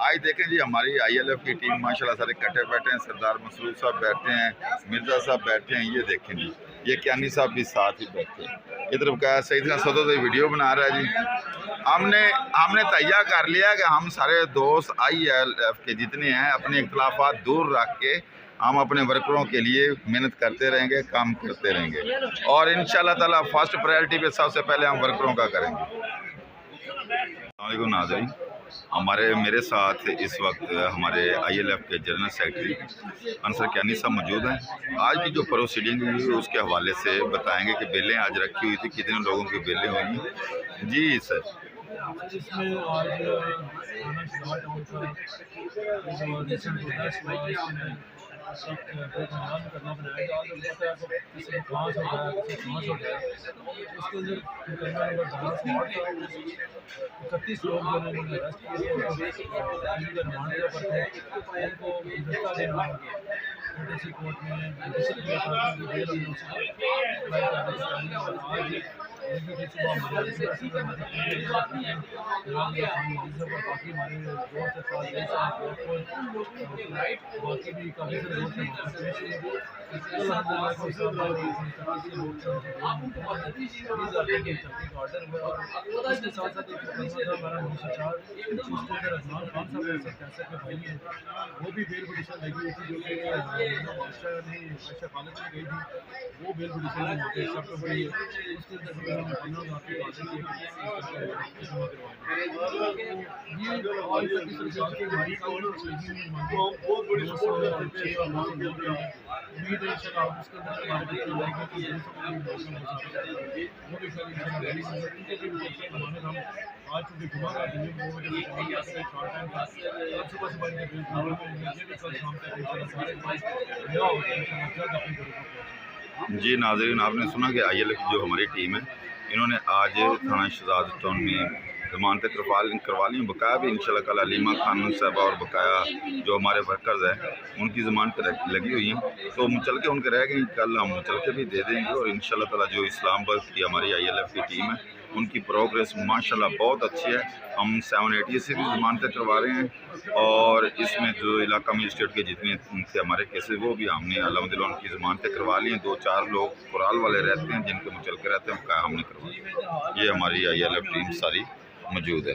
आज देखें जी हमारी ILF की टीम माशाल्लाह सारे कट्टे बैठे हैं। सरदार मसरूर साहब बैठे हैं, मिर्ज़ा साहब बैठे हैं, ये देखें जी, ये क्यानी साहब भी साथ ही बैठे हैं। इधर का सही तरह सदो तो वीडियो बना रहा है जी। हमने तैयार कर लिया कि हम सारे दोस्त ILF के जितने हैं अपने इख्तलाफात दूर रख के हम अपने वर्करों के लिए मेहनत करते रहेंगे, काम करते रहेंगे और इंशाल्लाह ताला फर्स्ट प्रायोरिटी पे सबसे पहले हम वर्करों का करेंगे। अस्सलाम नाज़रीन, मेरे साथ इस वक्त हमारे ILF के जनरल सेक्रेटरी अंसर क्यानी साहब मौजूद हैं। आज की जो प्रोसीडिंग हुई उसके हवाले से बताएंगे कि बेलें आज रखी हुई थी, कितने लोगों की बेलें हुई। जी सर। इसमें आज सब करना बनाया गया तो किसी को पाँच हो गया, किसी को 5 हो गया। उसके अंदर मुकदमा नंबर 31 लोग जो उन्होंने अरेस्ट किए उनका रिमांड के ऊपर थे, उनको गुज़श्ता दिन छोटी सी कोर्ट में बेल अप्लाई करने और आज सुबह बाकी हमारे दोस्त बाकी भी काफ़ी ऑर्डर हुआ और इसके साथ साथ हमारा 904 अजमान खान साहब के भाई हैं, वो भी बेल पिटीशन लगी हुई थी जो कि बादशाह खालिद में गई थी, वो बेल पिटीशन में होते एक्सेप्ट हो गई है। उसके अंदर आज चूँकि जुमा का दिन है सुबह जी नाज़रीन, आपने सुना कि ILF जो हमारी टीम है इन्होंने आज थाना शहजाद टाउन में ज़मानतें करवा ली। बकाया भी इंशाल्लाह कल अलीमा खान साहब और बकाया जो हमारे वर्कर्स हैं उनकी ज़मानतें लगी हुई हैं, तो मुचल के उनके रह गई, कल हम मुचल के भी दे देंगे। और इंशाल्लाह ताला जो इस्लाम की हमारी ILF की टीम है उनकी प्रोग्रेस माशाल्लाह बहुत अच्छी है। हम 780 से भी ज़मानतें करवा रहे हैं और इसमें जो इलाका मजिस्ट्रेट के जितने थे हमारे केसेस वो भी हमने अल्हम्दुलिल्लाह उनकी ज़मानतें करवा ली हैं। 2-4 लोग कुराल वाले रहते हैं जिनके मुचल के रहते हैं, हमने करवा। ये हमारी ILF टीम सारी मौजूद है।